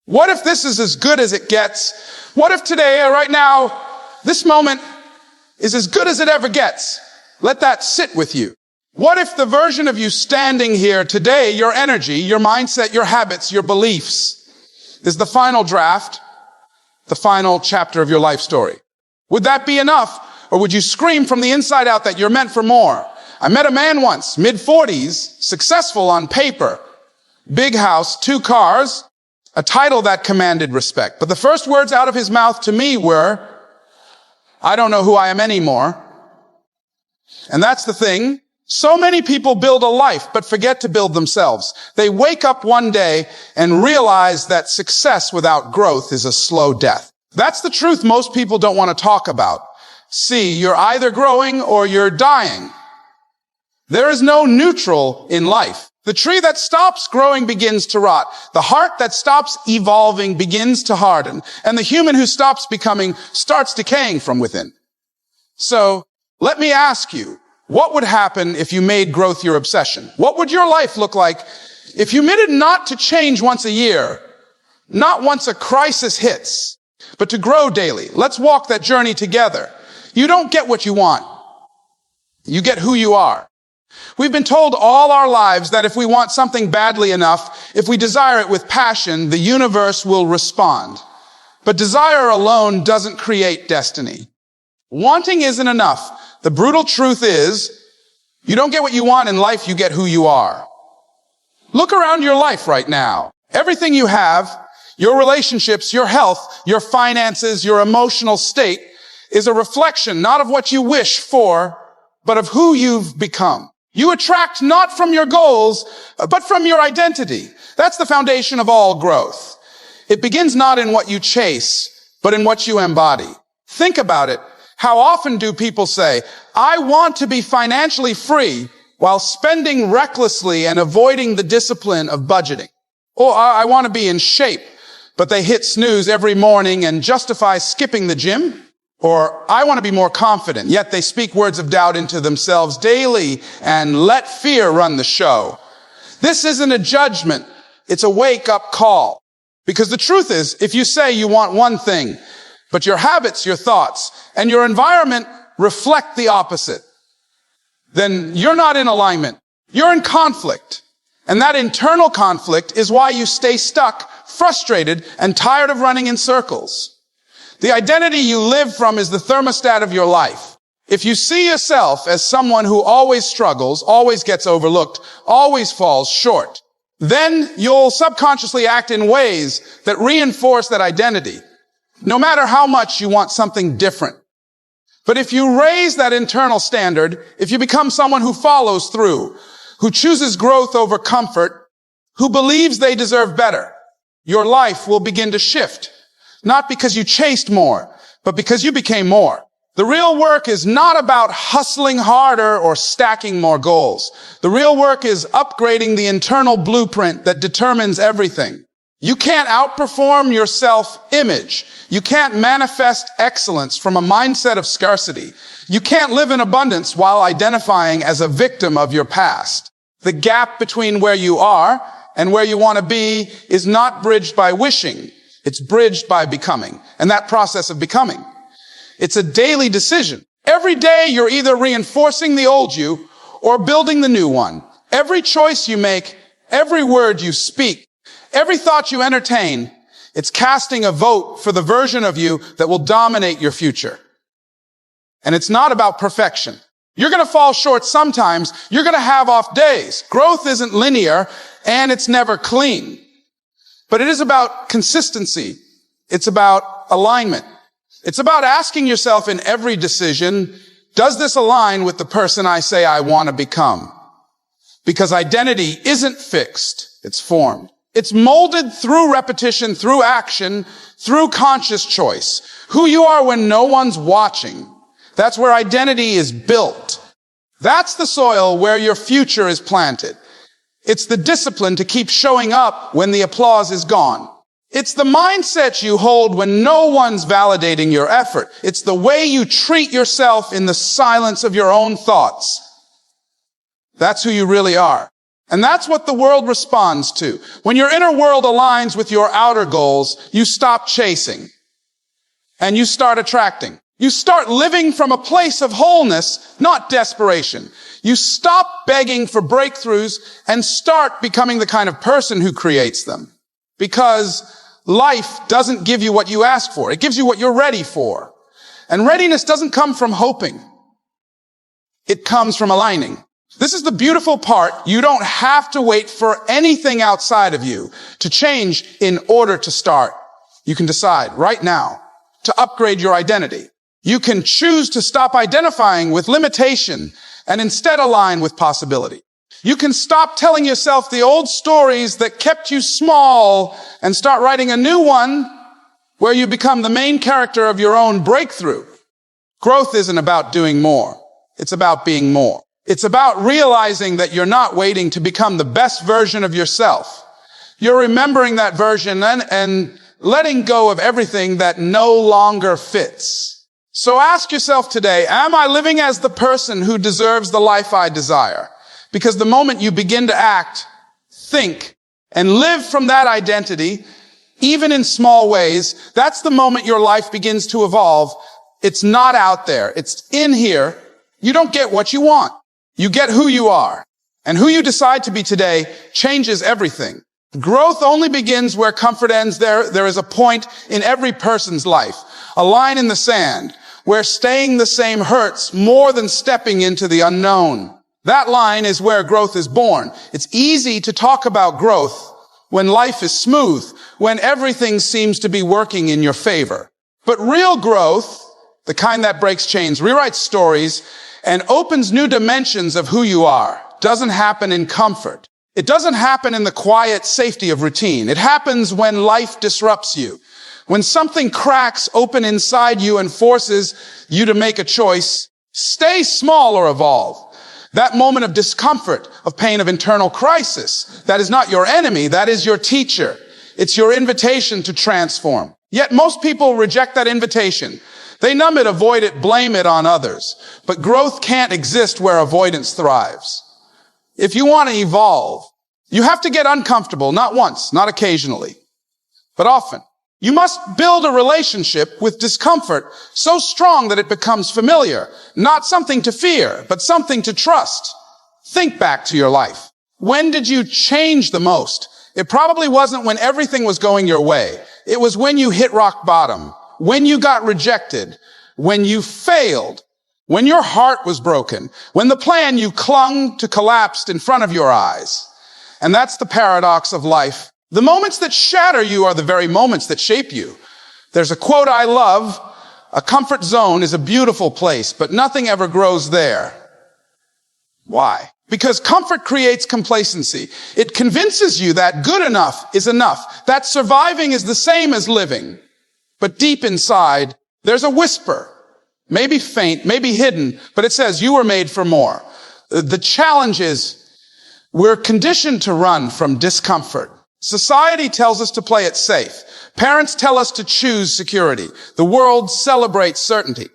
What if this is as good as it gets? What if today, or right now, this moment is as good as it ever gets? Let that sit with you. What if the version of you standing here today, your energy, your mindset, your habits, your beliefs, is the final draft, the final chapter of your life story? Would that be enough? Or would you scream from the inside out that you're meant for more? I met a man once, mid-40s, successful on paper, big house, 2 cars, a title that commanded respect. But the first words out of his mouth to me were, I don't know who I am anymore. And that's the thing. So many people build a life, but forget to build themselves. They wake up one day and realize that success without growth is a slow death. That's the truth most people don't want to talk about. See, you're either growing or you're dying. There is no neutral in life. The tree that stops growing begins to rot. The heart that stops evolving begins to harden. And the human who stops becoming starts decaying from within. So, let me ask you, what would happen if you made growth your obsession? What would your life look like if you committed not to change once a year, not once a crisis hits, but to grow daily? Let's walk that journey together. You don't get what you want. You get who you are. We've been told all our lives that if we want something badly enough, if we desire it with passion, the universe will respond. But desire alone doesn't create destiny. Wanting isn't enough. The brutal truth is, you don't get what you want in life, you get who you are. Look around your life right now. Everything you have, your relationships, your health, your finances, your emotional state is a reflection not of what you wish for, but of who you've become. You attract not from your goals, but from your identity. That's the foundation of all growth. It begins not in what you chase, but in what you embody. Think about it. How often do people say, I want to be financially free while spending recklessly and avoiding the discipline of budgeting? Or I want to be in shape, but they hit snooze every morning and justify skipping the gym? Or I want to be more confident, yet they speak words of doubt into themselves daily and let fear run the show. This isn't a judgment. It's a wake-up call. Because the truth is, if you say you want one thing, but your habits, your thoughts, and your environment reflect the opposite, then you're not in alignment. You're in conflict. And that internal conflict is why you stay stuck, frustrated, and tired of running in circles. The identity you live from is the thermostat of your life. If you see yourself as someone who always struggles, always gets overlooked, always falls short, then you'll subconsciously act in ways that reinforce that identity, no matter how much you want something different. But if you raise that internal standard, if you become someone who follows through, who chooses growth over comfort, who believes they deserve better, your life will begin to shift. Not because you chased more, but because you became more. The real work is not about hustling harder or stacking more goals. The real work is upgrading the internal blueprint that determines everything. You can't outperform your self-image. You can't manifest excellence from a mindset of scarcity. You can't live in abundance while identifying as a victim of your past. The gap between where you are and where you want to be is not bridged by wishing. It's bridged by becoming. And that process of becoming, it's a daily decision. Every day you're either reinforcing the old you or building the new one. Every choice you make, every word you speak, every thought you entertain, it's casting a vote for the version of you that will dominate your future. And it's not about perfection. You're going to fall short sometimes. You're going to have off days. Growth isn't linear and it's never clean. But it is about consistency. It's about alignment. It's about asking yourself in every decision, does this align with the person I say I want to become? Because identity isn't fixed. It's formed. It's molded through repetition, through action, through conscious choice. Who you are when no one's watching. That's where identity is built. That's the soil where your future is planted. It's the discipline to keep showing up when the applause is gone. It's the mindset you hold when no one's validating your effort. It's the way you treat yourself in the silence of your own thoughts. That's who you really are. And that's what the world responds to. When your inner world aligns with your outer goals, you stop chasing and you start attracting. You start living from a place of wholeness, not desperation. You stop begging for breakthroughs and start becoming the kind of person who creates them. Because life doesn't give you what you ask for. It gives you what you're ready for. And readiness doesn't come from hoping. It comes from aligning. This is the beautiful part. You don't have to wait for anything outside of you to change in order to start. You can decide right now to upgrade your identity. You can choose to stop identifying with limitation and instead align with possibility. You can stop telling yourself the old stories that kept you small and start writing a new one where you become the main character of your own breakthrough. Growth isn't about doing more. It's about being more. It's about realizing that you're not waiting to become the best version of yourself. You're remembering that version and letting go of everything that no longer fits. So ask yourself today, am I living as the person who deserves the life I desire? Because the moment you begin to act, think, and live from that identity, even in small ways, that's the moment your life begins to evolve. It's not out there. It's in here. You don't get what you want. You get who you are. And who you decide to be today changes everything. Growth only begins where comfort ends. There is a point in every person's life, a line in the sand, where staying the same hurts more than stepping into the unknown. That line is where growth is born. It's easy to talk about growth when life is smooth, when everything seems to be working in your favor. But real growth, the kind that breaks chains, rewrites stories, and opens new dimensions of who you are, doesn't happen in comfort. It doesn't happen in the quiet safety of routine. It happens when life disrupts you. When something cracks open inside you and forces you to make a choice, stay small or evolve. That moment of discomfort, of pain, of internal crisis, that is not your enemy, that is your teacher. It's your invitation to transform. Yet most people reject that invitation. They numb it, avoid it, blame it on others. But growth can't exist where avoidance thrives. If you want to evolve, you have to get uncomfortable, not once, not occasionally, but often. You must build a relationship with discomfort so strong that it becomes familiar, not something to fear, but something to trust. Think back to your life. When did you change the most? It probably wasn't when everything was going your way. It was when you hit rock bottom, when you got rejected, when you failed, when your heart was broken, when the plan you clung to collapsed in front of your eyes. And that's the paradox of life. The moments that shatter you are the very moments that shape you. There's a quote I love, a comfort zone is a beautiful place, but nothing ever grows there. Why? Because comfort creates complacency. It convinces you that good enough is enough, that surviving is the same as living. But deep inside, there's a whisper, maybe faint, maybe hidden, but it says you were made for more. The challenge is we're conditioned to run from discomfort. Society tells us to play it safe. Parents tell us to choose security. The world celebrates certainty.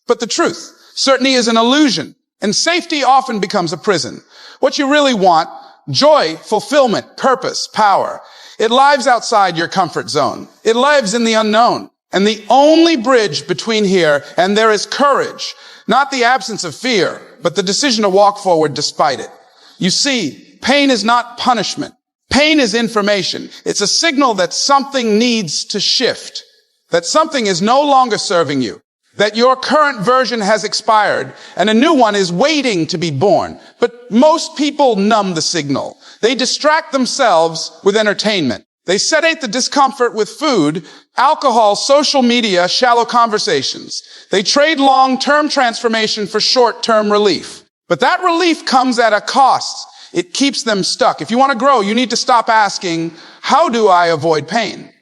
But the truth, certainty is an illusion, and safety often becomes a prison. What you really want, joy, fulfillment, purpose, power, it lives outside your comfort zone. It lives in the unknown. And the only bridge between here and there is courage, not the absence of fear, but the decision to walk forward despite it. You see, pain is not punishment. Pain is information. It's a signal that something needs to shift, that something is no longer serving you, that your current version has expired and a new one is waiting to be born. But most people numb the signal. They distract themselves with entertainment. They sedate the discomfort with food, alcohol, social media, shallow conversations. They trade long-term transformation for short-term relief. But that relief comes at a cost. It keeps them stuck. If you want to grow, you need to stop asking, how do I avoid pain?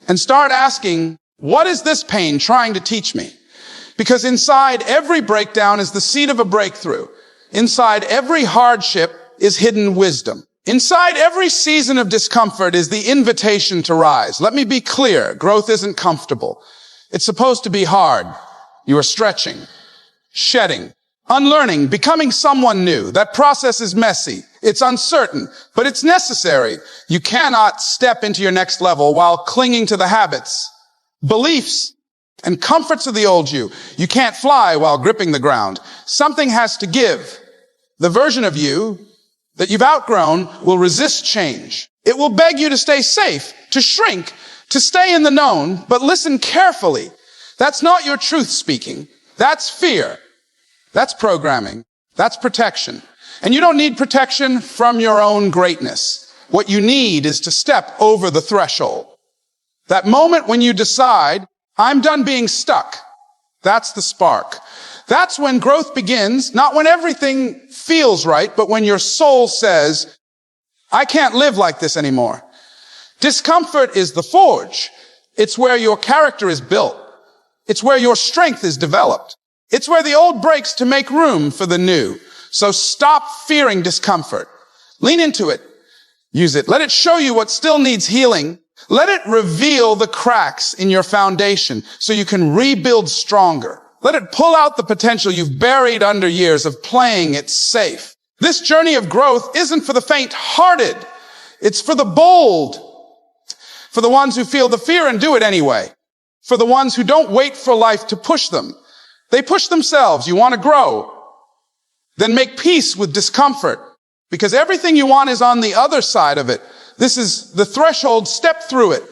And start asking, what is this pain trying to teach me? Because inside every breakdown is the seed of a breakthrough. Inside every hardship is hidden wisdom. Inside every season of discomfort is the invitation to rise. Let me be clear. Growth isn't comfortable. It's supposed to be hard. You are stretching, shedding, unlearning, becoming someone new. That process is messy. It's uncertain, but it's necessary. You cannot step into your next level while clinging to the habits, beliefs, and comforts of the old you. You can't fly while gripping the ground. Something has to give. The version of you that you've outgrown will resist change. It will beg you to stay safe, to shrink, to stay in the known, but listen carefully. That's not your truth speaking. That's fear. That's programming. That's protection. And you don't need protection from your own greatness. What you need is to step over the threshold. That moment when you decide, I'm done being stuck. That's the spark. That's when growth begins, not when everything feels right, but when your soul says, I can't live like this anymore. Discomfort is the forge. It's where your character is built. It's where your strength is developed. It's where the old breaks to make room for the new. So stop fearing discomfort. Lean into it. Use it. Let it show you what still needs healing. Let it reveal the cracks in your foundation so you can rebuild stronger. Let it pull out the potential you've buried under years of playing it safe. This journey of growth isn't for the faint-hearted. It's for the bold. For the ones who feel the fear and do it anyway. For the ones who don't wait for life to push them. They push themselves. You want to grow. Then make peace with discomfort, because everything you want is on the other side of it. This is the threshold. Step through it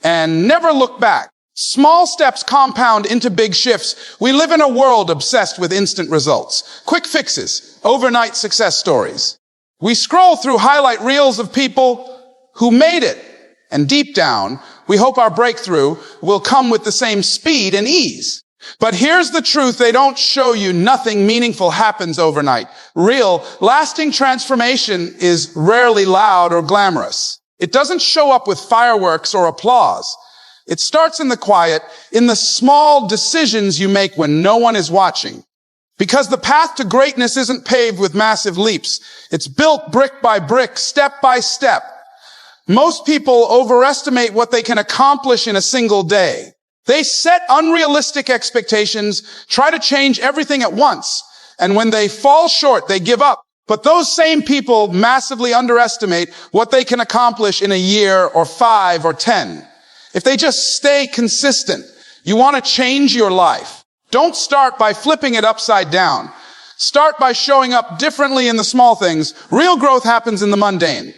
and never look back. Small steps compound into big shifts. We live in a world obsessed with instant results, quick fixes, overnight success stories. We scroll through highlight reels of people who made it, and deep down, we hope our breakthrough will come with the same speed and ease. But here's the truth. They don't show you nothing meaningful happens overnight. Real, lasting transformation is rarely loud or glamorous. It doesn't show up with fireworks or applause. It starts in the quiet, in the small decisions you make when no one is watching. Because the path to greatness isn't paved with massive leaps. It's built brick by brick, step by step. Most people overestimate what they can accomplish in a single day. They set unrealistic expectations, try to change everything at once, and when they fall short, they give up. But those same people massively underestimate what they can accomplish in a year or 5 or 10. If they just stay consistent, you want to change your life. Don't start by flipping it upside down. Start by showing up differently in the small things. Real growth happens in the mundane.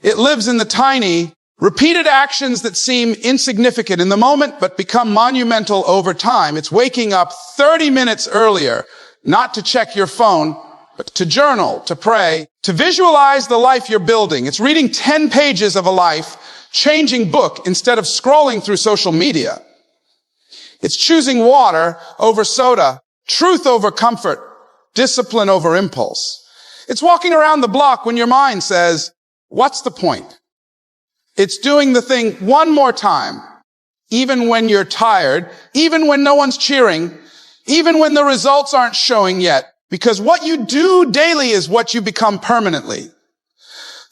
It lives in the tiny, repeated actions that seem insignificant in the moment, but become monumental over time. It's waking up 30 minutes earlier, not to check your phone, but to journal, to pray, to visualize the life you're building. It's reading 10 pages of a life-changing book instead of scrolling through social media. It's choosing water over soda, truth over comfort, discipline over impulse. It's walking around the block when your mind says, what's the point? It's doing the thing one more time, even when you're tired, even when no one's cheering, even when the results aren't showing yet, because what you do daily is what you become permanently.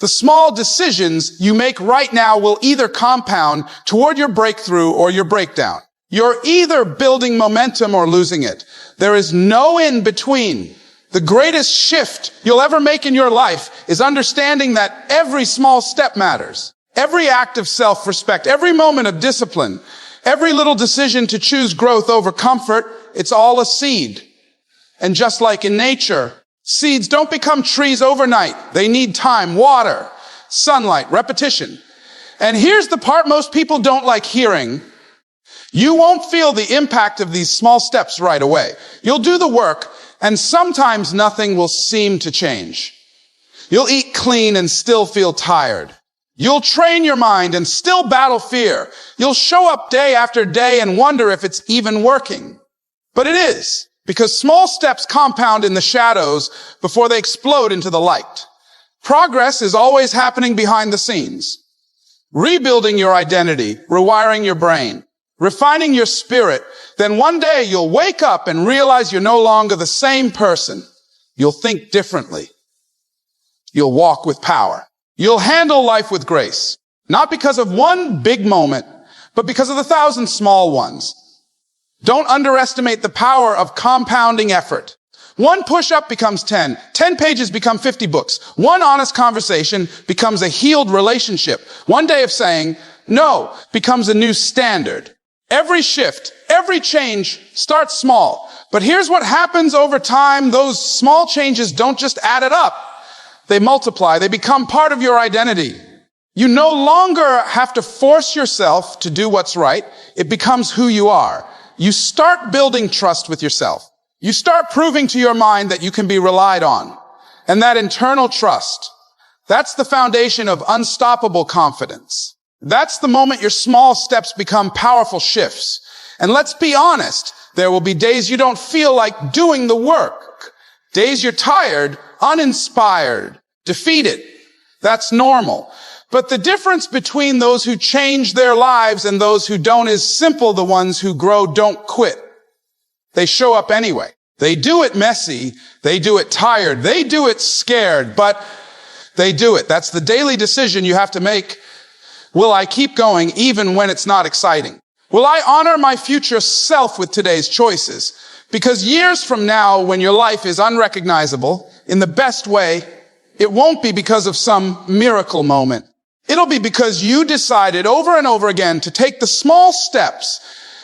The small decisions you make right now will either compound toward your breakthrough or your breakdown. You're either building momentum or losing it. There is no in between. The greatest shift you'll ever make in your life is understanding that every small step matters. Every act of self-respect, every moment of discipline, every little decision to choose growth over comfort, it's all a seed. And just like in nature, seeds don't become trees overnight. They need time, water, sunlight, repetition. And here's the part most people don't like hearing. You won't feel the impact of these small steps right away. You'll do the work, and sometimes nothing will seem to change. You'll eat clean and still feel tired. You'll train your mind and still battle fear. You'll show up day after day and wonder if it's even working. But it is, because small steps compound in the shadows before they explode into the light. Progress is always happening behind the scenes. Rebuilding your identity, rewiring your brain, refining your spirit. Then one day you'll wake up and realize you're no longer the same person. You'll think differently. You'll walk with power. You'll handle life with grace, not because of one big moment, but because of 1,000 small ones. Don't underestimate the power of compounding effort. One push-up becomes 10. 10 pages become 50 books. One honest conversation becomes a healed relationship. One day of saying no becomes a new standard. Every shift, every change starts small. But here's what happens over time. Those small changes don't just add it up. They multiply. They become part of your identity. You no longer have to force yourself to do what's right. It becomes who you are. You start building trust with yourself. You start proving to your mind that you can be relied on. And that internal trust, that's the foundation of unstoppable confidence. That's the moment your small steps become powerful shifts. And let's be honest, there will be days you don't feel like doing the work. Days you're tired, uninspired, defeated. That's normal. But the difference between those who change their lives and those who don't is simple. The ones who grow don't quit. They show up anyway. They do it messy. They do it tired. They do it scared, but they do it. That's the daily decision you have to make. Will I keep going even when it's not exciting? Will I honor my future self with today's choices? Because years from now, when your life is unrecognizable in the best way, it won't be because of some miracle moment. It'll be because you decided over and over again to take the small steps.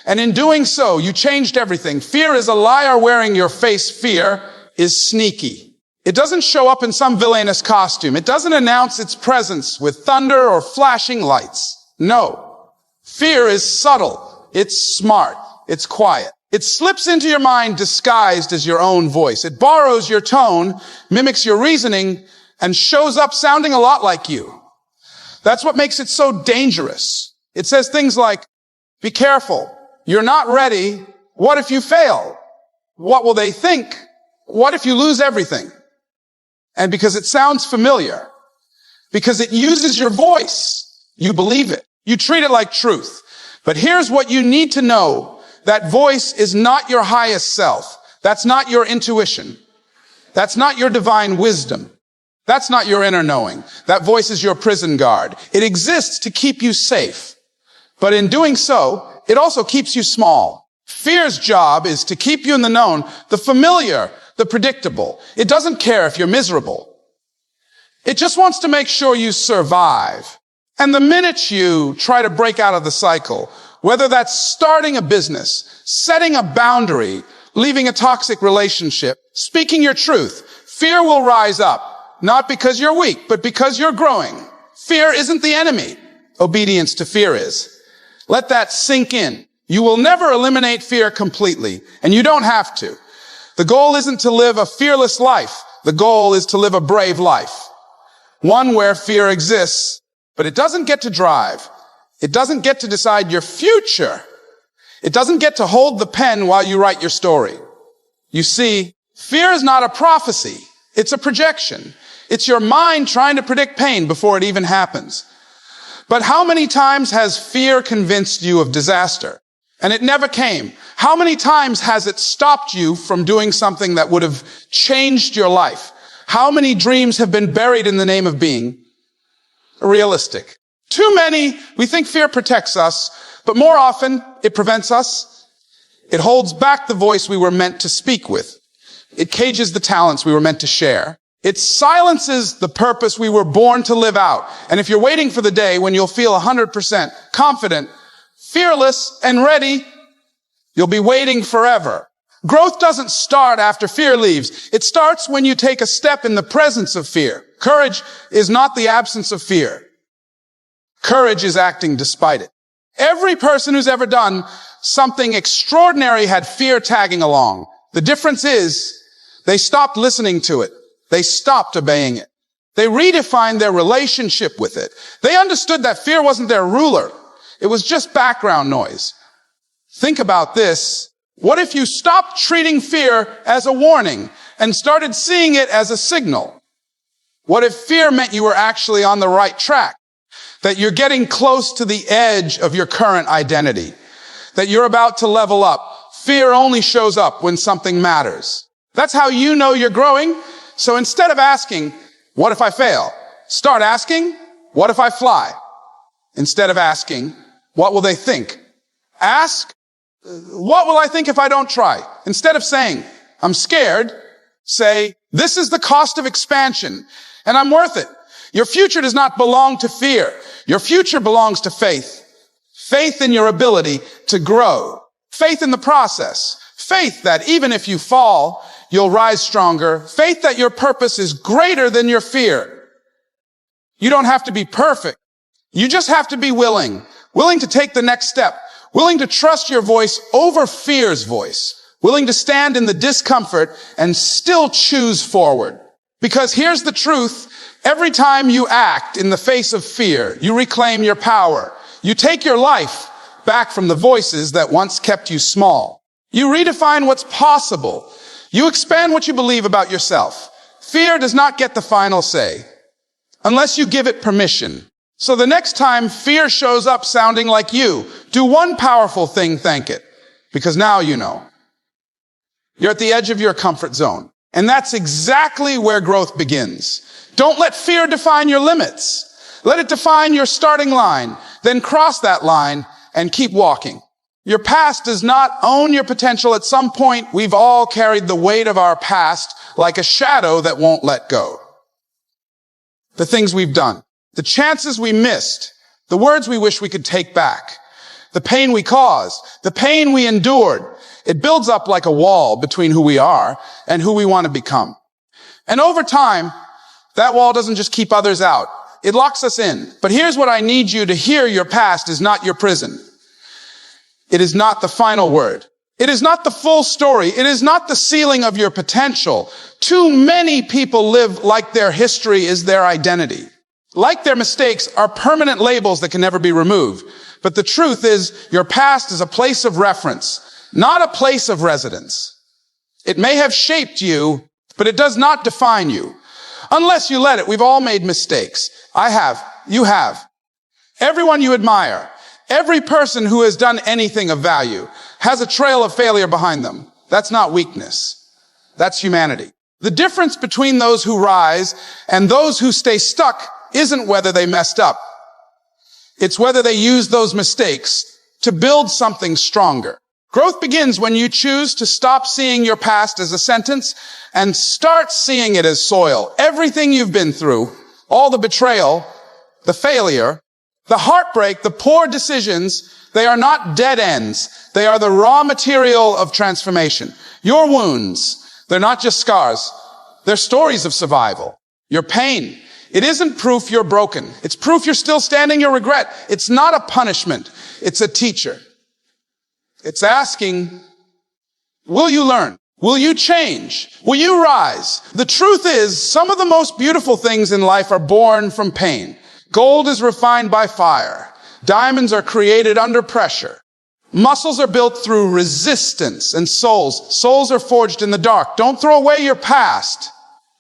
And in doing so, you changed everything. Fear is a liar wearing your face. Fear is sneaky. It doesn't show up in some villainous costume. It doesn't announce its presence with thunder or flashing lights. No. Fear is subtle. It's smart. It's quiet. It slips into your mind disguised as your own voice. It borrows your tone, mimics your reasoning, and shows up sounding a lot like you. That's what makes it so dangerous. It says things like, be careful. You're not ready. What if you fail? What will they think? What if you lose everything? And because it sounds familiar, because it uses your voice, you believe it. You treat it like truth. But here's what you need to know. That voice is not your highest self. That's not your intuition. That's not your divine wisdom. That's not your inner knowing. That voice is your prison guard. It exists to keep you safe. But in doing so, it also keeps you small. Fear's job is to keep you in the known, the familiar, the predictable. It doesn't care if you're miserable. It just wants to make sure you survive. And the minute you try to break out of the cycle, whether that's starting a business, setting a boundary, leaving a toxic relationship, speaking your truth, fear will rise up. Not because you're weak, but because you're growing. Fear isn't the enemy. Obedience to fear is. Let that sink in. You will never eliminate fear completely, and you don't have to. The goal isn't to live a fearless life. The goal is to live a brave life. One where fear exists, but it doesn't get to drive. It doesn't get to decide your future. It doesn't get to hold the pen while you write your story. You see, fear is not a prophecy. It's a projection. It's your mind trying to predict pain before it even happens. But how many times has fear convinced you of disaster? And it never came. How many times has it stopped you from doing something that would have changed your life? How many dreams have been buried in the name of being realistic? Too many. We think fear protects us, but more often it prevents us. It holds back the voice we were meant to speak with. It cages the talents we were meant to share. It silences the purpose we were born to live out. And if you're waiting for the day when you'll feel 100% confident, fearless, and ready, you'll be waiting forever. Growth doesn't start after fear leaves. It starts when you take a step in the presence of fear. Courage is not the absence of fear. Courage is acting despite it. Every person who's ever done something extraordinary had fear tagging along. The difference is they stopped listening to it. They stopped obeying it. They redefined their relationship with it. They understood that fear wasn't their ruler. It was just background noise. Think about this. What if you stopped treating fear as a warning and started seeing it as a signal? What if fear meant you were actually on the right track? That you're getting close to the edge of your current identity? That you're about to level up? Fear only shows up when something matters. That's how you know you're growing. So instead of asking, what if I fail? Start asking, what if I fly? Instead of asking, what will they think? Ask, what will I think if I don't try? Instead of saying, I'm scared, Say, this is the cost of expansion, and I'm worth it. Your future does not belong to fear. Your future belongs to faith. Faith in your ability to grow. Faith in the process. Faith that even if you fall, you'll rise stronger. Faith that your purpose is greater than your fear. You don't have to be perfect. You just have to be willing to take the next step, willing to trust your voice over fear's voice, willing to stand in the discomfort and still choose forward. Because here's the truth. Every time you act in the face of fear, you reclaim your power. You take your life back from the voices that once kept you small. You redefine what's possible. You expand what you believe about yourself. Fear does not get the final say unless you give it permission. So the next time fear shows up sounding like you, do one powerful thing, thank it. Because now you know. You're at the edge of your comfort zone. And that's exactly where growth begins. Don't let fear define your limits. Let it define your starting line. Then cross that line and keep walking. Your past does not own your potential. At some point, we've all carried the weight of our past like a shadow that won't let go. The things we've done, the chances we missed, the words we wish we could take back, the pain we caused, the pain we endured. It builds up like a wall between who we are and who we want to become. And over time, that wall doesn't just keep others out. It locks us in. But here's what I need you to hear. Your past is not your prison. It is not the final word. It is not the full story. It is not the ceiling of your potential. Too many people live like their history is their identity. Like their mistakes are permanent labels that can never be removed. But the truth is, your past is a place of reference, not a place of residence. It may have shaped you, but it does not define you. Unless you let it. We've all made mistakes. I have. You have. Everyone you admire, every person who has done anything of value has a trail of failure behind them. That's not weakness. That's humanity. The difference between those who rise and those who stay stuck isn't whether they messed up. It's whether they use those mistakes to build something stronger. Growth begins when you choose to stop seeing your past as a sentence and start seeing it as soil. Everything you've been through, all the betrayal, the failure, the heartbreak, the poor decisions, they are not dead ends. They are the raw material of transformation. Your wounds, they're not just scars. They're stories of survival. Your pain, it isn't proof you're broken. It's proof you're still standing your regret. It's not a punishment. It's a teacher. It's asking, will you learn? Will you change? Will you rise? The truth is, some of the most beautiful things in life are born from pain. Gold is refined by fire. Diamonds are created under pressure. Muscles are built through resistance, and souls are forged in the dark. Don't throw away your past.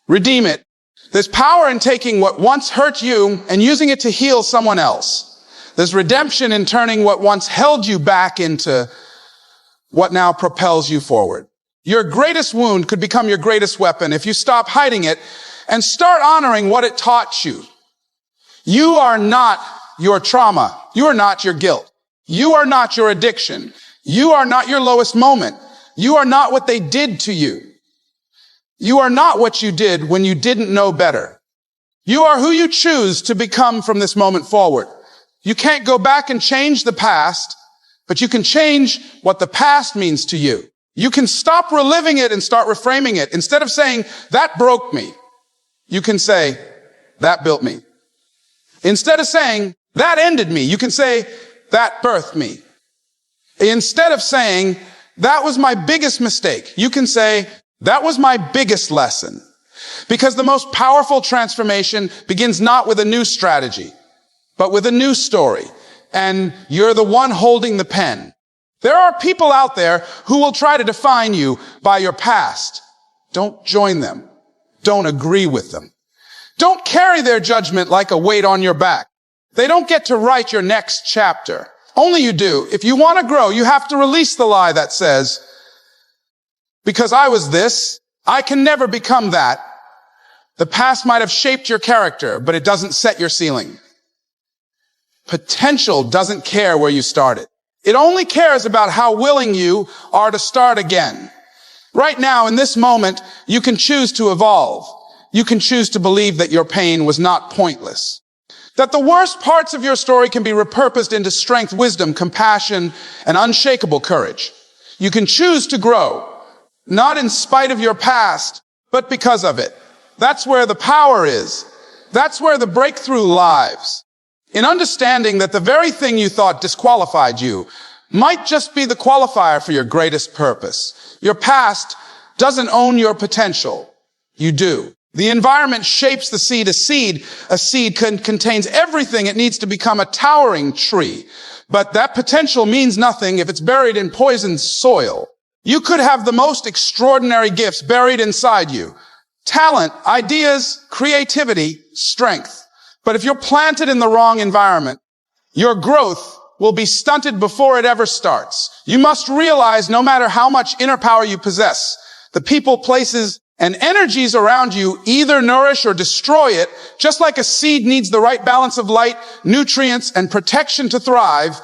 Redeem it. There's power in taking what once hurt you and using it to heal someone else. There's redemption in turning what once held you back into what now propels you forward. Your greatest wound could become your greatest weapon if you stop hiding it and start honoring what it taught you. You are not your trauma. You are not your guilt. You are not your addiction. You are not your lowest moment. You are not what they did to you. You are not what you did when you didn't know better. You are who you choose to become from this moment forward. You can't go back and change the past, but you can change what the past means to you. You can stop reliving it and start reframing it. Instead of saying, that broke me, you can say, that built me. Instead of saying, that ended me, you can say, that birthed me. Instead of saying, that was my biggest mistake, you can say, that was my biggest lesson. Because the most powerful transformation begins not with a new strategy, but with a new story. And you're the one holding the pen. There are people out there who will try to define you by your past. Don't join them. Don't agree with them. Don't carry their judgment like a weight on your back. They don't get to write your next chapter. Only you do. If you want to grow, you have to release the lie that says, because I was this, I can never become that. The past might have shaped your character, but it doesn't set your ceiling. Potential doesn't care where you started. It only cares about how willing you are to start again. Right now, in this moment, you can choose to evolve. You can choose to believe that your pain was not pointless. That the worst parts of your story can be repurposed into strength, wisdom, compassion, and unshakable courage. You can choose to grow, not in spite of your past, but because of it. That's where the power is. That's where the breakthrough lies. In understanding that the very thing you thought disqualified you might just be the qualifier for your greatest purpose. Your past doesn't own your potential. You do. The environment shapes the seed. A seed contains everything it needs to become a towering tree. But that potential means nothing if it's buried in poisoned soil. You could have the most extraordinary gifts buried inside you. Talent, ideas, creativity, strength. But if you're planted in the wrong environment, your growth will be stunted before it ever starts. You must realize no matter how much inner power you possess, the people, places, and energies around you either nourish or destroy it. Just like a seed needs the right balance of light, nutrients, and protection to thrive,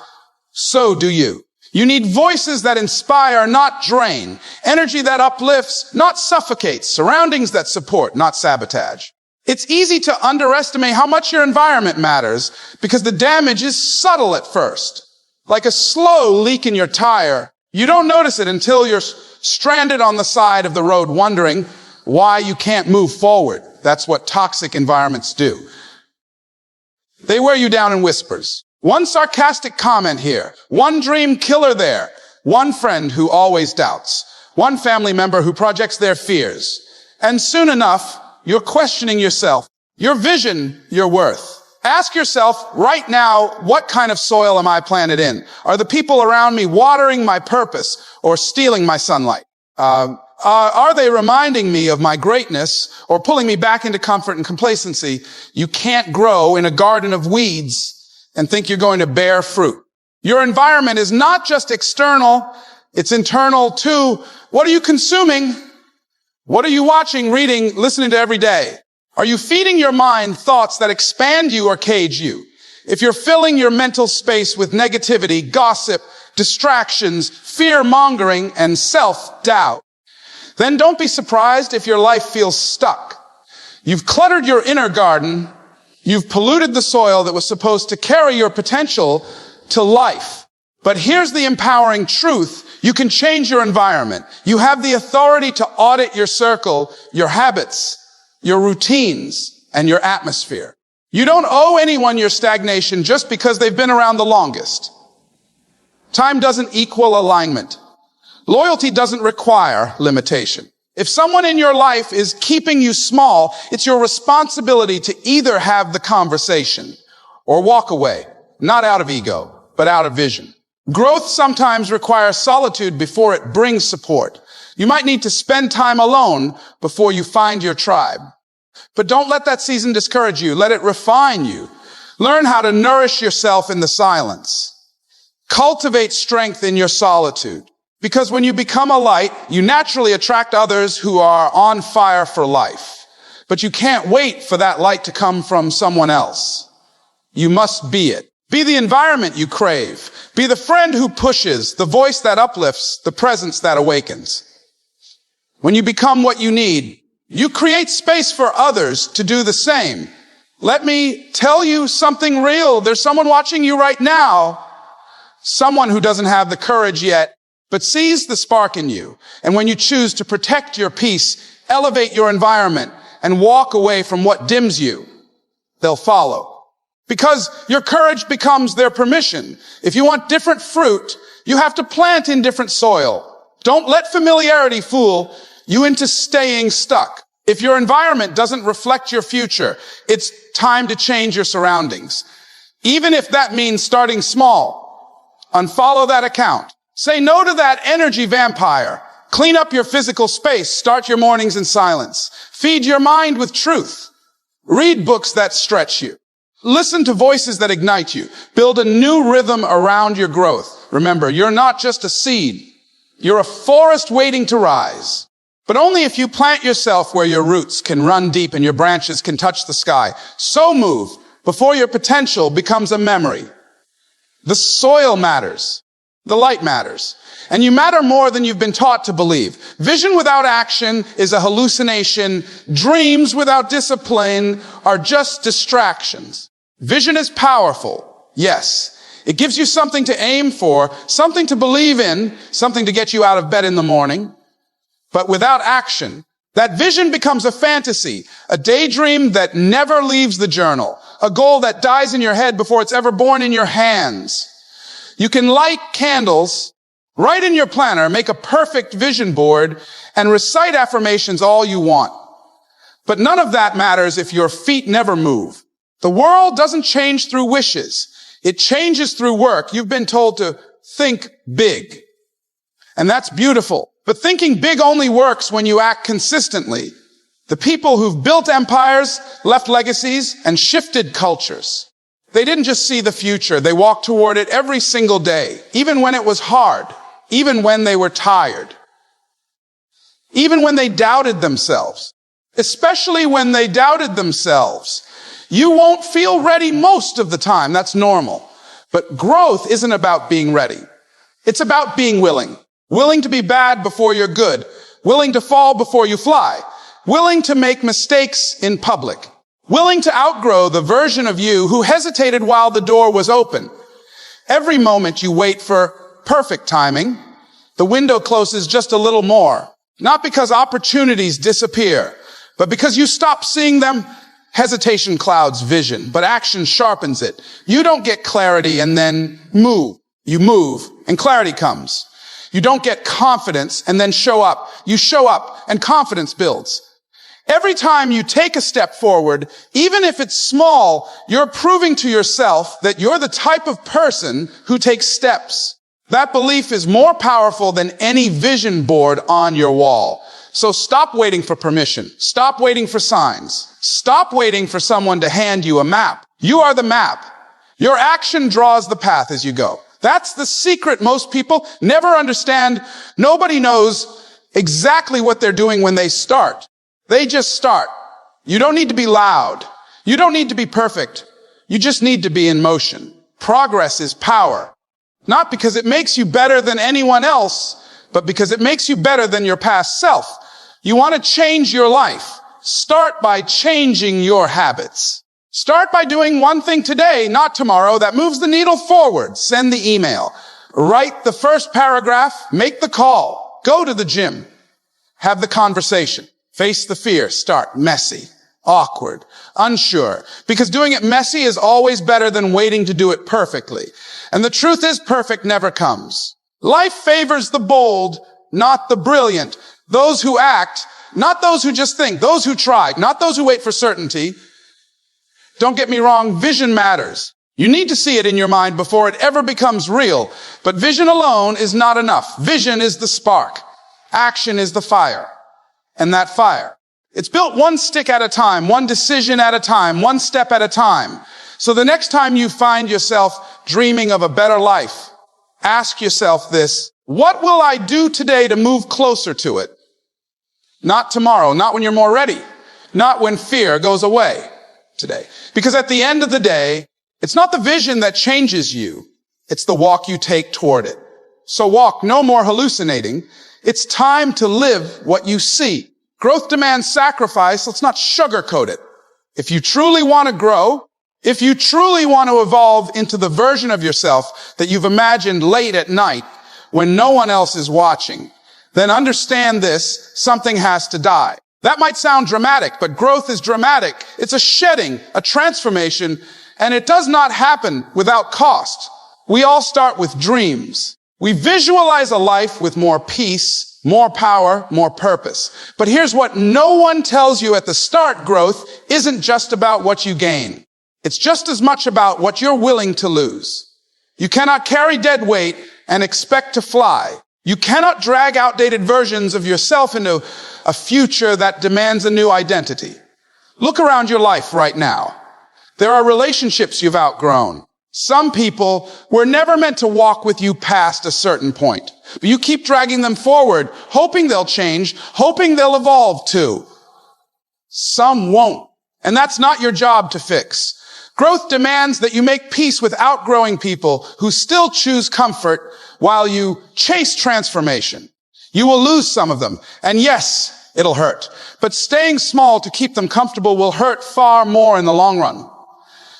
so do you. You need voices that inspire, not drain. Energy that uplifts, not suffocates. Surroundings that support, not sabotage. It's easy to underestimate how much your environment matters because the damage is subtle at first. Like a slow leak in your tire. You don't notice it until you're stranded on the side of the road wondering why you can't move forward. That's what toxic environments do. They wear you down in whispers. One sarcastic comment here, one dream killer there, one friend who always doubts, one family member who projects their fears. And soon enough, you're questioning yourself, your vision, your worth. Ask yourself right now, what kind of soil am I planted in? Are the people around me watering my purpose or stealing my sunlight? Are they reminding me of my greatness or pulling me back into comfort and complacency? You can't grow in a garden of weeds and think you're going to bear fruit. Your environment is not just external, it's internal too. What are you consuming? What are you watching, reading, listening to every day? Are you feeding your mind thoughts that expand you or cage you? If you're filling your mental space with negativity, gossip, distractions, fear-mongering, and self-doubt, then don't be surprised if your life feels stuck. You've cluttered your inner garden. You've polluted the soil that was supposed to carry your potential to life. But here's the empowering truth. You can change your environment. You have the authority to audit your circle, your habits, your routines, and your atmosphere. You don't owe anyone your stagnation just because they've been around the longest. Time doesn't equal alignment. Loyalty doesn't require limitation. If someone in your life is keeping you small, it's your responsibility to either have the conversation or walk away, not out of ego, but out of vision. Growth sometimes requires solitude before it brings support. You might need to spend time alone before you find your tribe. But don't let that season discourage you. Let it refine you. Learn how to nourish yourself in the silence. Cultivate strength in your solitude. Because when you become a light, you naturally attract others who are on fire for life. But you can't wait for that light to come from someone else. You must be it. Be the environment you crave. Be the friend who pushes, the voice that uplifts, the presence that awakens. When you become what you need, you create space for others to do the same. Let me tell you something real. There's someone watching you right now. Someone who doesn't have the courage yet, but sees the spark in you. And when you choose to protect your peace, elevate your environment, and walk away from what dims you, they'll follow. Because your courage becomes their permission. If you want different fruit, you have to plant in different soil. Don't let familiarity fool you into staying stuck. If your environment doesn't reflect your future, it's time to change your surroundings. Even if that means starting small, unfollow that account. Say no to that energy vampire. Clean up your physical space. Start your mornings in silence. Feed your mind with truth. Read books that stretch you. Listen to voices that ignite you. Build a new rhythm around your growth. Remember, you're not just a seed. You're a forest waiting to rise. But only if you plant yourself where your roots can run deep and your branches can touch the sky. So move before your potential becomes a memory. The soil matters. The light matters. And you matter more than you've been taught to believe. Vision without action is a hallucination. Dreams without discipline are just distractions. Vision is powerful. Yes. It gives you something to aim for, something to believe in, something to get you out of bed in the morning. But without action, that vision becomes a fantasy, a daydream that never leaves the journal, a goal that dies in your head before it's ever born in your hands. You can light candles, write in your planner, make a perfect vision board, and recite affirmations all you want. But none of that matters if your feet never move. The world doesn't change through wishes. It changes through work. You've been told to think big. And that's beautiful. But thinking big only works when you act consistently. The people who've built empires, left legacies, and shifted cultures. They didn't just see the future. They walked toward it every single day, even when it was hard, even when they were tired, even when they doubted themselves, especially when they doubted themselves. You won't feel ready most of the time. That's normal. But growth isn't about being ready. It's about being willing. Willing to be bad before you're good. Willing to fall before you fly. Willing to make mistakes in public. Willing to outgrow the version of you who hesitated while the door was open. Every moment you wait for perfect timing, the window closes just a little more. Not because opportunities disappear, but because you stop seeing them. Hesitation clouds vision, but action sharpens it. You don't get clarity and then move. You move, and clarity comes. You don't get confidence and then show up. You show up, and confidence builds. Every time you take a step forward, even if it's small, you're proving to yourself that you're the type of person who takes steps. That belief is more powerful than any vision board on your wall. So stop waiting for permission. Stop waiting for signs. Stop waiting for someone to hand you a map. You are the map. Your action draws the path as you go. That's the secret most people never understand. Nobody knows exactly what they're doing when they start. They just start. You don't need to be loud. You don't need to be perfect. You just need to be in motion. Progress is power. Not because it makes you better than anyone else, but because it makes you better than your past self. You want to change your life. Start by changing your habits. Start by doing one thing today, not tomorrow, that moves the needle forward. Send the email. Write the first paragraph. Make the call. Go to the gym. Have the conversation. Face the fear. Start messy, awkward, unsure. Because doing it messy is always better than waiting to do it perfectly. And the truth is, perfect never comes. Life favors the bold, not the brilliant. Those who act, not those who just think. Those who try, not those who wait for certainty. Don't get me wrong, vision matters. You need to see it in your mind before it ever becomes real. But vision alone is not enough. Vision is the spark. Action is the fire. And that fire, it's built one stick at a time, one decision at a time, one step at a time. So the next time you find yourself dreaming of a better life, ask yourself this: what will I do today to move closer to it? Not tomorrow, not when you're more ready, not when fear goes away. Today. Because at the end of the day, it's not the vision that changes you. It's the walk you take toward it. So walk, no more hallucinating. It's time to live what you see. Growth demands sacrifice. Let's not sugarcoat it. If you truly want to grow, if you truly want to evolve into the version of yourself that you've imagined late at night when no one else is watching, then understand this: something has to die. That might sound dramatic, but growth is dramatic. It's a shedding, a transformation, and it does not happen without cost. We all start with dreams. We visualize a life with more peace, more power, more purpose. But here's what no one tells you at the start: growth isn't just about what you gain. It's just as much about what you're willing to lose. You cannot carry dead weight and expect to fly. You cannot drag outdated versions of yourself into a future that demands a new identity. Look around your life right now. There are relationships you've outgrown. Some people were never meant to walk with you past a certain point, but you keep dragging them forward, hoping they'll change, hoping they'll evolve too. Some won't, and that's not your job to fix. Growth demands that you make peace with outgrowing people who still choose comfort while you chase transformation. You will lose some of them, and yes, it'll hurt. But staying small to keep them comfortable will hurt far more in the long run.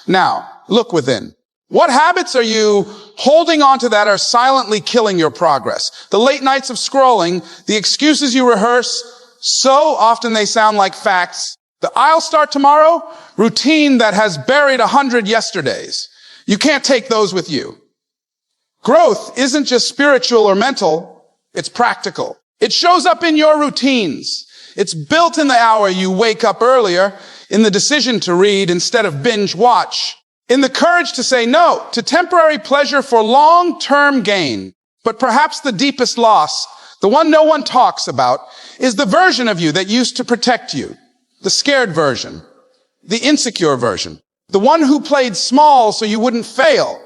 Now, look within. What habits are you holding on to that are silently killing your progress? The late nights of scrolling, the excuses you rehearse, so often they sound like facts. The I'll start tomorrow routine that has buried 100 yesterdays. You can't take those with you. Growth isn't just spiritual or mental, it's practical. It shows up in your routines. It's built in the hour you wake up earlier, in the decision to read instead of binge watch, in the courage to say no to temporary pleasure for long-term gain. But perhaps the deepest loss, the one no one talks about, is the version of you that used to protect you. The scared version, the insecure version, the one who played small so you wouldn't fail.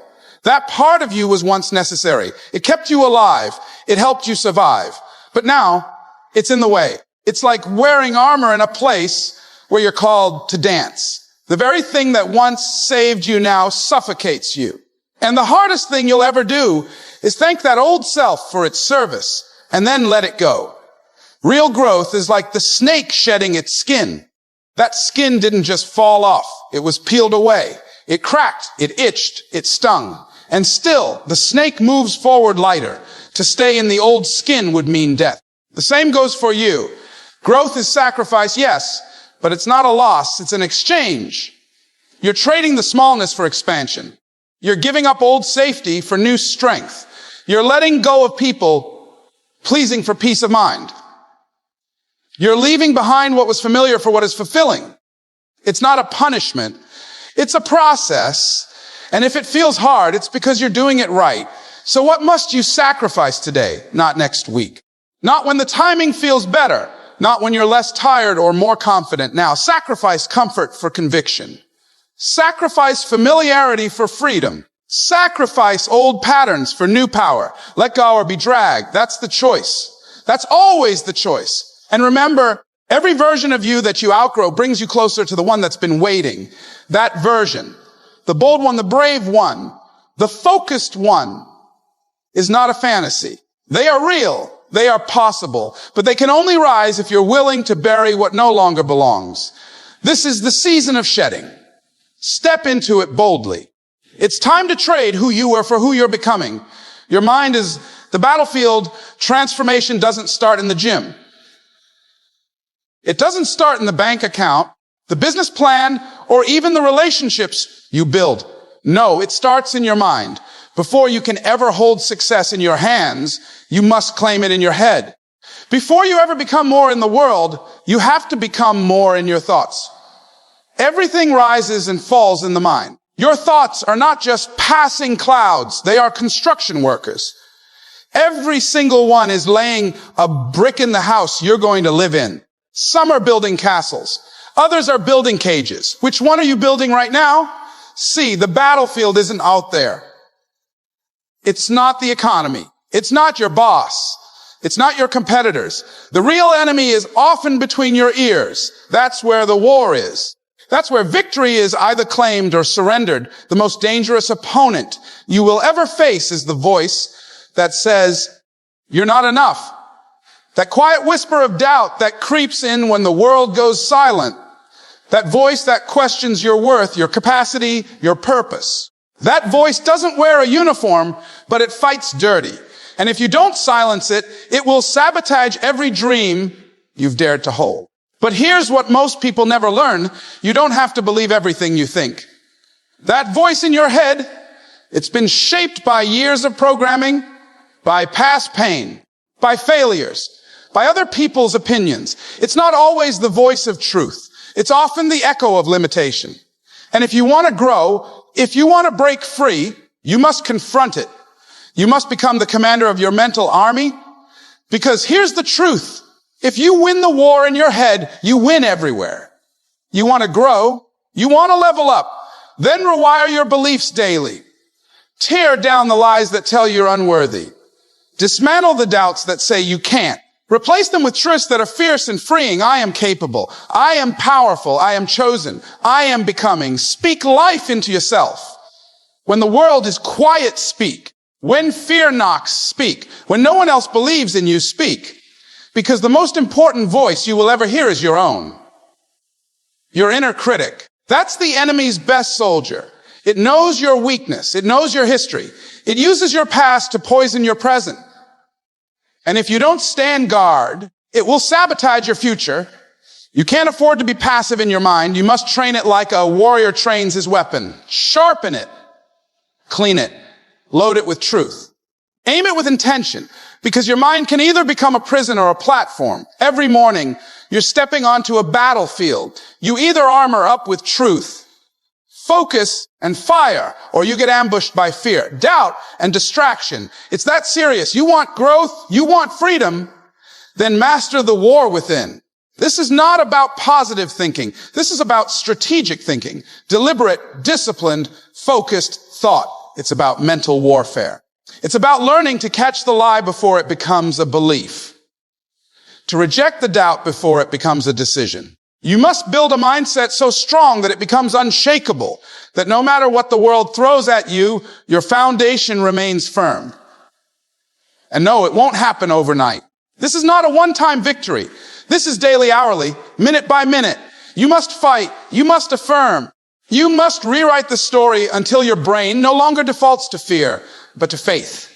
That part of you was once necessary. It kept you alive. It helped you survive. But now, it's in the way. It's like wearing armor in a place where you're called to dance. The very thing that once saved you now suffocates you. And the hardest thing you'll ever do is thank that old self for its service and then let it go. Real growth is like the snake shedding its skin. That skin didn't just fall off. It was peeled away. It cracked. It itched. It stung. And still, the snake moves forward lighter. To stay in the old skin would mean death. The same goes for you. Growth is sacrifice, yes, but it's not a loss. It's an exchange. You're trading the smallness for expansion. You're giving up old safety for new strength. You're letting go of people pleasing for peace of mind. You're leaving behind what was familiar for what is fulfilling. It's not a punishment. It's a process. And if it feels hard, it's because you're doing it right. So what must you sacrifice today, not next week? Not when the timing feels better. Not when you're less tired or more confident. Now, sacrifice comfort for conviction. Sacrifice familiarity for freedom. Sacrifice old patterns for new power. Let go or be dragged. That's the choice. That's always the choice. And remember, every version of you that you outgrow brings you closer to the one that's been waiting. That version, the bold one, the brave one, the focused one, is not a fantasy. They are real. They are possible. But they can only rise if you're willing to bury what no longer belongs. This is the season of shedding. Step into it boldly. It's time to trade who you were for who you're becoming. Your mind is the battlefield. Transformation doesn't start in the gym. It doesn't start in the bank account, the business plan, or even the relationships you build. No, it starts in your mind. Before you can ever hold success in your hands, you must claim it in your head. Before you ever become more in the world, you have to become more in your thoughts. Everything rises and falls in the mind. Your thoughts are not just passing clouds. They are construction workers. Every single one is laying a brick in the house you're going to live in. Some are building castles. Others are building cages. Which one are you building right now? See, the battlefield isn't out there. It's not the economy. It's not your boss. It's not your competitors. The real enemy is often between your ears. That's where the war is. That's where victory is either claimed or surrendered. The most dangerous opponent you will ever face is the voice that says, you're not enough. That quiet whisper of doubt that creeps in when the world goes silent. That voice that questions your worth, your capacity, your purpose. That voice doesn't wear a uniform, but it fights dirty. And if you don't silence it, it will sabotage every dream you've dared to hold. But here's what most people never learn. You don't have to believe everything you think. That voice in your head, it's been shaped by years of programming, by past pain, by failures, by other people's opinions. It's not always the voice of truth. It's often the echo of limitation. And if you want to grow, if you want to break free, you must confront it. You must become the commander of your mental army. Because here's the truth. If you win the war in your head, you win everywhere. You want to grow. You want to level up. Then rewire your beliefs daily. Tear down the lies that tell you're unworthy. Dismantle the doubts that say you can't. Replace them with truths that are fierce and freeing. I am capable. I am powerful. I am chosen. I am becoming. Speak life into yourself. When the world is quiet, speak. When fear knocks, speak. When no one else believes in you, speak. Because the most important voice you will ever hear is your own. Your inner critic. That's the enemy's best soldier. It knows your weakness. It knows your history. It uses your past to poison your present. And if you don't stand guard, it will sabotage your future. You can't afford to be passive in your mind. You must train it like a warrior trains his weapon. Sharpen it. Clean it. Load it with truth. Aim it with intention, because your mind can either become a prison or a platform. Every morning, you're stepping onto a battlefield. You either armor up with truth, focus, and fire, or you get ambushed by fear, doubt, and distraction. It's that serious. You want growth, you want freedom, then master the war within. This is not about positive thinking. This is about strategic thinking, deliberate, disciplined, focused thought. It's about mental warfare. It's about learning to catch the lie before it becomes a belief, to reject the doubt before it becomes a decision. You must build a mindset so strong that it becomes unshakable, that no matter what the world throws at you, your foundation remains firm. And no, it won't happen overnight. This is not a one-time victory. This is daily, hourly, minute by minute. You must fight. You must affirm. You must rewrite the story until your brain no longer defaults to fear, but to faith.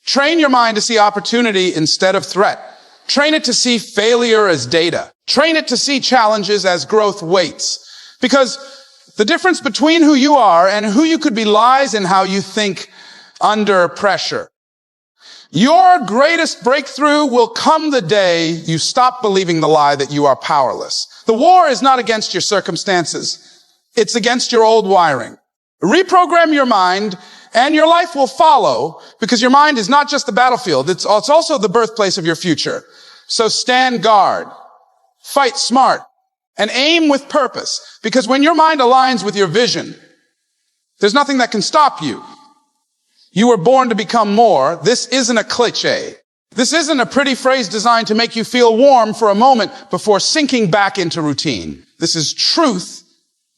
Train your mind to see opportunity instead of threat. Train it to see failure as data. Train it to see challenges as growth weights. Because the difference between who you are and who you could be lies in how you think under pressure. Your greatest breakthrough will come the day you stop believing the lie that you are powerless. The war is not against your circumstances. It's against your old wiring. Reprogram your mind and your life will follow, because your mind is not just the battlefield. It's also the birthplace of your future. So stand guard, fight smart, and aim with purpose. Because when your mind aligns with your vision, there's nothing that can stop you. You were born to become more. This isn't a cliche. This isn't a pretty phrase designed to make you feel warm for a moment before sinking back into routine. This is truth,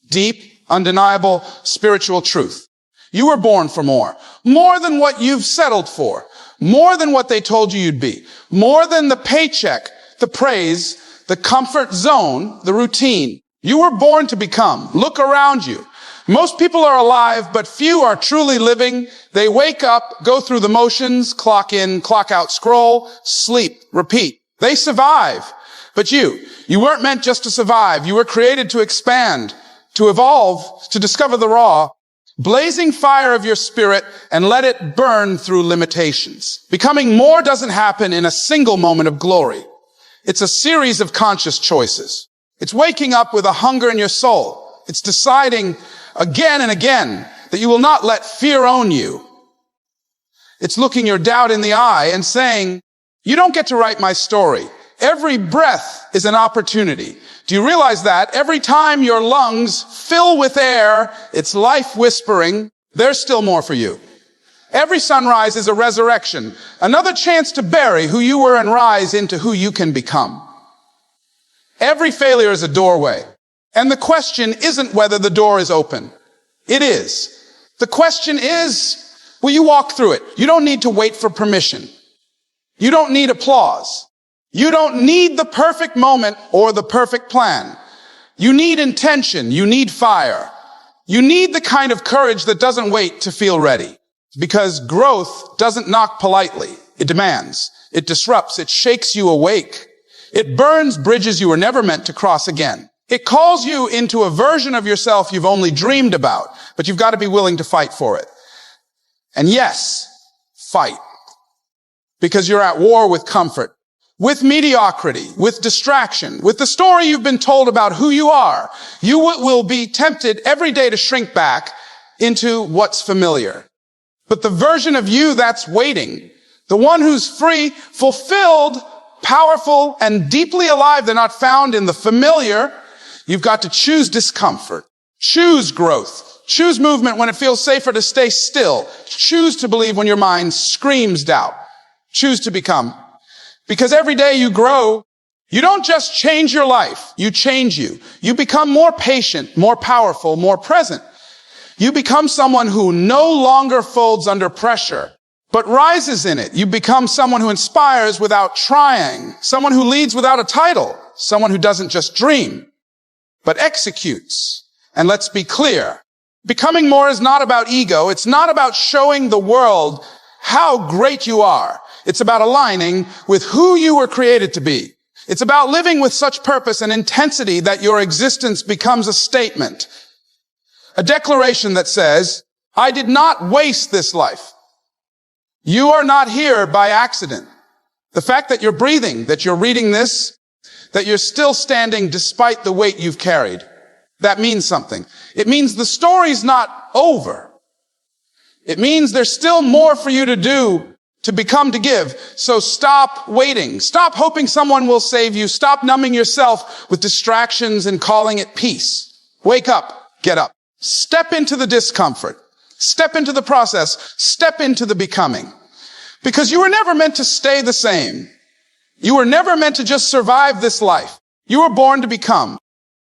deep, undeniable, spiritual truth. You were born for more. More than what you've settled for. More than what they told you you'd be. More than the paycheck, the praise, the comfort zone, the routine. You were born to become. Look around you. Most people are alive, but few are truly living. They wake up, go through the motions, clock in, clock out, scroll, sleep, repeat. They survive. But you weren't meant just to survive. You were created to expand, to evolve, to discover the raw, blazing fire of your spirit and let it burn through limitations. Becoming more doesn't happen in a single moment of glory. It's a series of conscious choices. It's waking up with a hunger in your soul. It's deciding again and again that you will not let fear own you. It's looking your doubt in the eye and saying, you don't get to write my story. Every breath is an opportunity. Do you realize that? Every time your lungs fill with air, it's life whispering, there's still more for you. Every sunrise is a resurrection, another chance to bury who you were and rise into who you can become. Every failure is a doorway. And the question isn't whether the door is open. It is. The question is, will you walk through it? You don't need to wait for permission. You don't need applause. You don't need the perfect moment or the perfect plan. You need intention. You need fire. You need the kind of courage that doesn't wait to feel ready. Because growth doesn't knock politely. It demands. It disrupts. It shakes you awake. It burns bridges you were never meant to cross again. It calls you into a version of yourself you've only dreamed about, but you've got to be willing to fight for it. And yes, fight. Because you're at war with comfort, with mediocrity, with distraction, with the story you've been told about who you are. You will be tempted every day to shrink back into what's familiar. But the version of you that's waiting, the one who's free, fulfilled, powerful, and deeply alive, they're not found in the familiar. You've got to choose discomfort, choose growth, choose movement when it feels safer to stay still, choose to believe when your mind screams doubt, choose to become. Because every day you grow, you don't just change your life, you change you. You become more patient, more powerful, more present. You become someone who no longer folds under pressure, but rises in it. You become someone who inspires without trying, someone who leads without a title, someone who doesn't just dream, but executes. And let's be clear, becoming more is not about ego. It's not about showing the world how great you are. It's about aligning with who you were created to be. It's about living with such purpose and intensity that your existence becomes a statement, a declaration that says, I did not waste this life. You are not here by accident. The fact that you're breathing, that you're reading this, that you're still standing despite the weight you've carried, that means something. It means the story's not over. It means there's still more for you to do, to become, to give. So stop waiting. Stop hoping someone will save you. Stop numbing yourself with distractions and calling it peace. Wake up. Get up. Step into the discomfort. Step into the process. Step into the becoming. Because you were never meant to stay the same. You were never meant to just survive this life. You were born to become.